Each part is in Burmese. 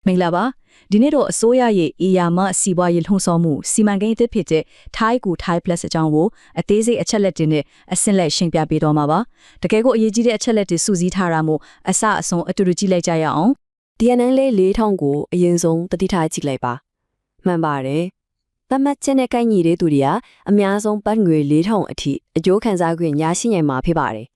မင်္ဂလာပါဒီနေ့တော့အစိုးရရဲ့အေယာမစီပွားရေးလှုံ့ဆော်မှုစီမံကိန်းအသစ်ဖြစ်တဲ့ Thai ကူ Thai Plus အကြောင်းကိုအသေးစိတ်အချက်လက်တွေနဲ့အဆင့်လက်ရှင်းပြပေးတော့မှာပါတကယ်ကိုအရေးကြီးတဲ့အချက်လက်တွေစုစည်းထားတာမို့အစအဆုံးအတူတူကြည့်လိုက်ကြရအောင် DNN လေး4000ကိုအရင်ဆုံးတတိထားကြည့်လိုက်ပါမှန်ပါတယ်သတ်မှတ်ချက်နဲ့ကိုက်ညီတဲ့သူတွေကအများဆုံးပတ်ငွေ4000အထိအကျိုးခံစား권ရရှိနိုင်မှာဖြစ်ပါတယ်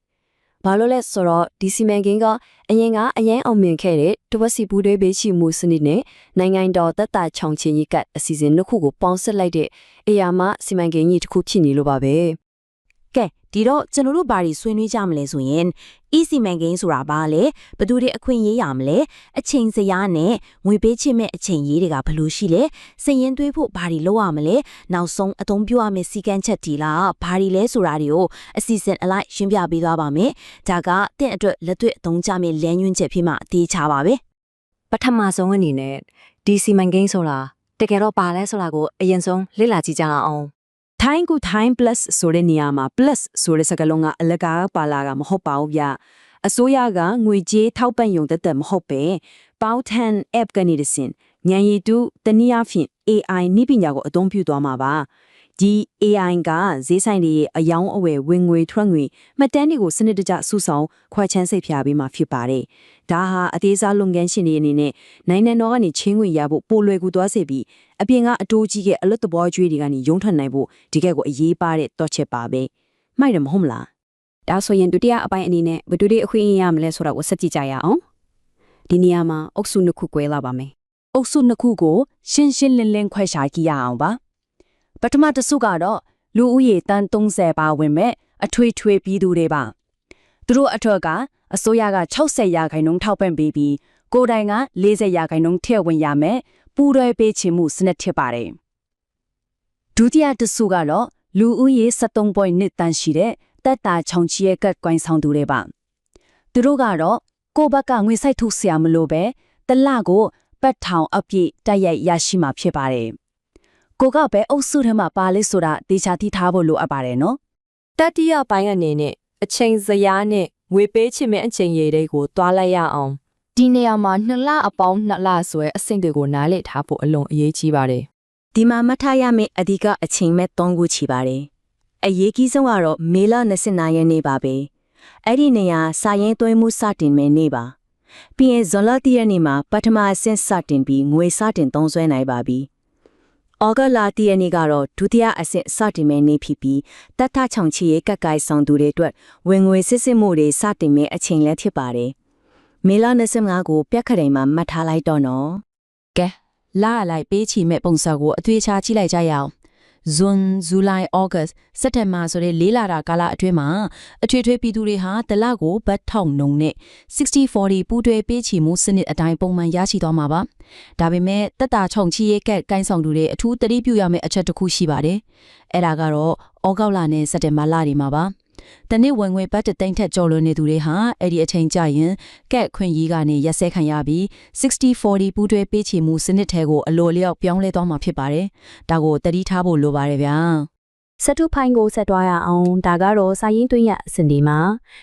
ဘာလို့လဲဆိုတော့ဒီစီမံကိန်းကအရင်ကအရင်အောင်မြင်ခဲ့တဲ့တဝက်စီပူးတွဲပေးချီမှုစနစ်နဲ့နိုင်ငံတော်သက်သာချောင်ချင်းကြီးကအစီအစဉ်တစ်ခုကိုပေါင်းစပ်လိုက်တဲ့အရာမှစီမံကိန်းကြီးတစ်ခုဖြစ်နေလို့ပါပဲကဲဒီတော့ကျွန်တော်တို့ဘာတွေဆွေးနွေးကြမလဲဆိုရင် စီမံကိန်းဆိုတာဘာလဲဘယ်သူတွေအခွင့်ရေးရမလဲအချိန်စရာနဲ့ငွေပေးချစ်မဲ့အချိန်ရေးတွေကဘယ်လိုရှိလဲစည်ရင်သွေးဖို့ဘာတွေလုပ်ရမလဲနောက်ဆုံးအသုံးပြုရမယ့်စီကံချက်တီလားဘာတွေလဲဆိုတာတွေကိုအစီအစဉ်အလိုက်ရှင်းပြပေးသွားပါမယ်ဒါကတင့်အတွက်လက်တွေ့အသုံးချမယ့်လမ်းညွှန်ချက်ဖြစ်မှအသေးချပါပဲပထမဆုံးအနေနဲ့ဒီစီမံကိန်းဆိုတာတကယ်တော့ဘာလဲဆိုတာကိုအရင်ဆုံးလေ့လာကြည့်ကြအောင်Thai ကူ Thai Plus ဆိုတဲ့နေရာမှာ Plus ဆိုတဲ့စကားလုံးကအလကားပါလာတာမဟုတ်ပါဘူးဗျအစိုးရကငွေကြေးထောက်ပံ့ရုံသက်မဟုတ်ပဲပေါထန် app ကနေတဆင့်ဉာဏ်ရည်တုတနည်းအားဖြင့် AI နည်းပညာကိုအသုံးပြုသွားမှာပါဒီ AI ကဈေးဆိုင်တွေရဲ့အယောင်းအဝယ်ဝင်ငွေထွက်ငွေမှတ်တမ်းတွေကိုစနစ်တကျစုဆောင်ခွဲချမ်းစိတ်ဖြာပေးမှာဖြစ်ပါတယ်ဒါဟာအသေးစားလုပ်ငန်းရှင်တွေအနေနဲ့နိုင်ငံတော်ကနေချင်းငွေရဖို့ပိုလွယ်ကူသွားစေပြီးအပြင်ကအတိုးကြီးကအလွတ်တဘောကျွေးတွေကနေရုံးထွက်နိုင်ဖို့ဒီကဲကိုအရေးပါတဲ့တော့ချက်ပါပဲမှိုက်တယ်မဟုတ်မလားဒါဆိုရင်ဒုတိယအပိုင်းအနေနဲ့ဘယ်သူတွေအခွင့်အရေးရမလဲဆိုတာကိုဆက်ကြည့်ကြရအောင်ဒီနေရာမှာအုပ်စုနှစ်ခု꿰လာပါမယ်အုပ်စုနှစ်ခုကိုရှင်းရှင်းလင်းလင်းခွဲခြားကြည့်ရအောင်ပါပထမတစ်စုကတော့လူဦးရေတန်း30ပါဝင်မဲ့အထွေထွေပြည်သူတွေပါသူတို့အထက်ကအစိုးရက60%ထောက်ပံ့ပေးပြီးကိုယ်တိုင်က40%ထည့်ဝင်ရမယ်ပူးတွဲပေးချင်မှုစနစ်ဖြစ်ပါတယ်ဒုတိယတစ်စုကတော့လူဦးရေ73.2တန်းရှိတဲ့တက်တာချောင်ချီရဲ့ကတ်ကွိုင်းဆောင်သူတွေပါသူတို့ကတော့ကိုယ့်ဘက်ကငွေစိုက်ထုတ်ဆရာမလို့ပဲတလကိုပတ်ထောင်အပြည့်တိုက်ရိုက်ရရှိမှာဖြစ်ပါတယ်ကိုကပဲအုပ်စုထဲမှာပါလိဆိုတာတေချာသိထားဖို့လိုအပ်ပါတယ်နော်တတိယပိုင်းအနေနဲ့အချိန်စရာနဲ့ငွေပေးချင်မဲ့အချိန်ရည်တွေကိုတွားလိုက်ရအောင်ဒီနေရာမှာ2လအပေါင်း2လဆိုရဲအဆင့်တွေကိုနားလည်ထားဖို့အလွန်အရေးကြီးပါတယ်ဒီမှာမှတ်ထားရမယ့်အဓိကအချိန်မဲ့3ခုချီပါတယ်အရေးကြီးဆုံးကတော့မေလ29ရက်နေ့ပါပဲအဲ့ဒီနေရာစာရင်းသွင်းမှုစတင်မယ့်နေ့ပါပြီးရင်ဇွန်လ10ရက်နေ့မှာပထမအဆင့်စတင်ပြီးငွေစတင်သုံးစွဲနိုင်ပါပြီဩဂတ်လ10ရက်နေ့ကတော့ဒုတိယအဆင့်စတင်မယ့်နေ့ဖြစ်ပြီးတတ်ထချောင်ချီရဲ့ကတ်ကိုက်ဆောင်သူတွေအတွက်ဝင်ငွေစစ်စစ်မှုတွေစတင်မယ့်အချိန်လည်းဖြစ်ပါတယ်မေလ25ကိုပြက်ခရိုင်မှာမှတ်ထားလိုက်တော့နော်ကဲလာလိုက်ပေးချီမဲ့ပုံစံကိုအသွေးချကြည့်လိုက်ကြရအောင်ဇွန်ဇူလိုင်ဩဂတ်စက်တင်ဘာဆိုတဲ့လေးလာတာကာလအတွင်းမှာအထွေထွေပြည်သူတွေဟာတလကိုဘတ်ထောင်နှုံနဲ့60-40ပူးတွဲပေးချီမှုစနစ်အတိုင်းပုံမှန်ရရှိသွားမှာပါဒါပေမဲ့တက်တာချုံချီရဲ့ကက်ကိုင်းဆောင်သူတွေအထူးတတိပြုရမယ့်အချက်တစ်ခုရှိပါတယ်အဲ့ဒါကတော့ဩဂတ်လနဲ့စက်တင်ဘာလတွေမှာပါတနေ့ဝင်ငွေပတ်တသိန်းထက်ကျော်လွန်နေသူတွေဟာအဲ့ဒီအချိန်ကျရင်ကက်ခွင့်ရေးကနေရက်စဲခံရပြီး60-40ပူးတွဲပေးချေမှုစနစ်ထဲကိုအလိုလျောက်ပြောင်းလဲသွားမှာဖြစ်ပါတယ်။ဒါကိုတတိထားဖို့လိုပါတယ်ဗျာ။စက်တုဖိုင်ကိုဆက်သွားရအောင်ဒါကတော့စာရင်းသွင်းရအစဉ်ဒီမှာ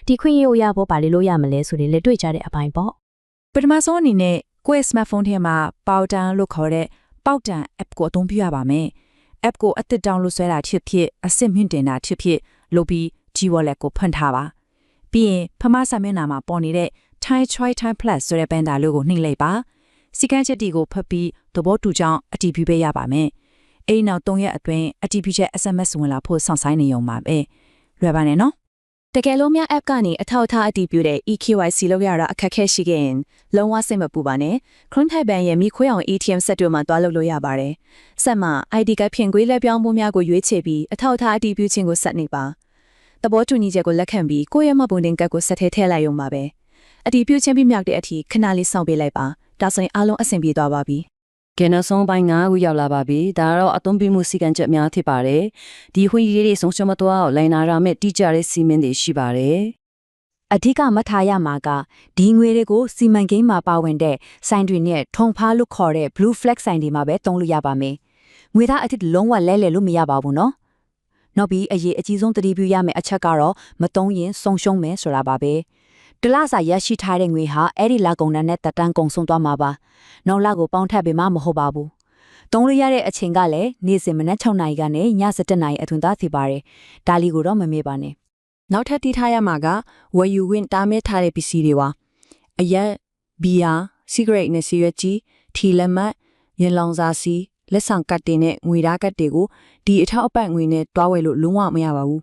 ဒီခွင့်ရေးကိုရဖို့ပါလေလို့ရမလဲဆိုရင်လက်တွေ့ကြတဲ့အပိုင်းပေါ့။ပထမဆုံးအနေနဲ့ကိုယ့် smartphone ထဲမှာပေါတန်လို့ခေါ်တဲ့ပေါတန် app ကိုအသုံးပြုရပါမယ်။ app ကိုအသစ် download ဆွဲတာဖြစ်အစစ်မြင့်တင်တာဖြစ်လို့ပြီးG wallet ကိုဖွင့်ထားပါပြီးရင်ဖမစာမျက်နှာမှာပေါ်နေတဲ့ Thai Choi Thai Plus ဆိုတဲ့ဘန်ဒါလို့ကိုနှိပ်လိုက်ပါစီကန်းချက်တီကိုဖတ်ပြီးသဘောတူကြောင်းအတည်ပြုပေးရပါမယ်အဲ့နောက်3ရက်အတွင်းအတည်ပြုချက် SMS ဝင်လာဖို့စောင့်ဆိုင်းနေုံပါပဲလွယ်ပါနဲ့နော်တကယ်လို့များ app ကနေအထောက်အထားအတည်ပြုတဲ့ EKYC လောက်ရတာအခက်အခဲရှိခဲ့ရင်လုံးဝစိတ်မပူပါနဲ့ Chrome Thai Bank ရဲ့မိခွေးအောင် ATM ဆက်တွေမှာတွားလုပ်လို့ရပါတယ်ဆက်မှာ ID ကဖြင့်ခွေးလက်ပြောင်းမှုများကိုရွေးချယ်ပြီးအထောက်အထားအတည်ပြုခြင်းကိုဆက်နေပါသဘောတူညီချက်ကိုလက်ခံပြီးကိုယ့်ရဲ့မှတ်ပုံတင်ကတ်ကိုဆက်ထည့်လိုက်ရုံပါပဲအတီးပြုချင်းပြီးမြောက်တဲ့အထိခဏလေးစောင့်ပေးလိုက်ပါဒါဆိုရင်အားလုံးအဆင်ပြေသွားပါပြီကဲနောက်ဆုံးပိုင်း9ခုရောက်လာပါပြီဒါကတော့အသုံးပြုမှုစီကံချက်များဖြစ်ပါတယ်ဒီခွင့်ရေးတွေဆုံးရှုံးမသွားအောင်လိုင်နာရမယ့်တိကျတဲ့စီမင်းတွေရှိပါတယ်အဓိကမှတ်ထားရမှာကဒီငွေတွေကိုစီမံကိန်းမှာပါဝင်တဲ့ဆိုင်တွေနဲ့ထုံဖားလို့ခေါ်တဲ့ blue flag ဆိုင်တွေမှာပဲသုံးလို့ရပါမယ်ငွေသားအထစ်လုံးဝလဲလှယ်လို့မရပါဘူးနော်နောက်ပြီးအရေးအကြီးဆုံးတတိပြုရမယ့်အချက်ကတော့မတုံးရင်ဆုံးရှုံးမယ်ဆိုတာပါပဲ တလားစာရရှိထားတဲ့ငွေဟာအဲ့ဒီလာကုန်တန်းနဲ့တက်တန်းကုန်ဆုံးသွားမှာပါနောက်လာကိုပေါင်းထပ်ပေးမှမဟုတ်ပါဘူးတုံးရရတဲ့အချိန်ကလည်းနေ့စဉ်မနက်6နာရီကနေည7နာရီအတွင်းသားစီပါတယ်ဒါလီကိုတော့မမေ့ပါနဲ့နောက်ထပ်တီးထားရမှာကဝယ်ယူခွင့်တားမြစ်ထားတဲ့ပစ္စည်းတွေပါအရက်ဘီယာစီဂရက်နဲ့စီရွက်ကြီးထီလက်မတ်ရင်လောင်စာစီလက်ဆောင်ကတ်တင်နဲ့ငွေဓာတ်ကတ်တွေကိုဒီအထောက်အပံ့ငွေနဲ့တွားဝယ်လို့လုံးဝမရပါဘူး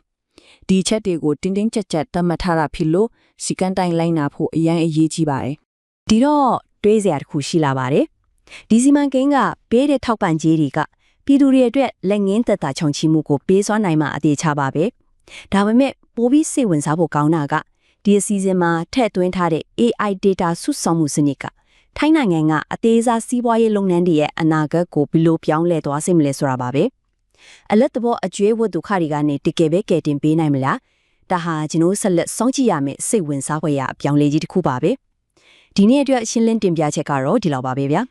ဒီချက်တွေကိုတင်းတင်းကြပ်ကြပ်သတ်မှတ်ထားတာဖြစ်လို့စီကန်းတိုင်းလိုက်နာဖို့အရန်အရေးကြီးပါတယ် ဒီတော့တွေးစရာတစ်ခုရှိလာပါတယ်ဒီစီမံကိန်းကပေးတဲ့ထောက်ပံ့ကြေးတွေကပြည်သူတွေအတွက်လက်ငင်းသက်သာခြုံချမှုကိုပေးစွမ်းနိုင်မှာအသေးချပါပဲဒါပေမဲ့ပိုပြီးစိတ်ဝင်စားဖို့ကောင်းတာကဒီအစီအစဉ်မှာထည့်သွင်းထားတဲ့ AI data စုဆောင်မှုစနစ်ကထိုင်းနိုင်ငံကအသေးစားစီးပွားရေးလုပ်ငန်းတွေရဲ့အနာဂတ်ကိုဘယ်လိုပြောင်းလဲသွားစေမလဲဆိုတာပါပဲအလက်တဘောအကျွေးဝတ်ဒုက္ခတွေကနေတကယ်ပဲကယ်တင်ပေးနိုင်မလားဒါဟာကျွန်တော်ဆက်လက်စောင့်ကြည့်ရမယ့်စိတ်ဝင်စားဖွယ်ရာအပြောင်းလဲကြီးတစ်ခုပါပဲဒီနေ့အတွက်ရှင်းလင်းတင်ပြချက်ကတော့ဒီလောက်ပါပဲဗျာ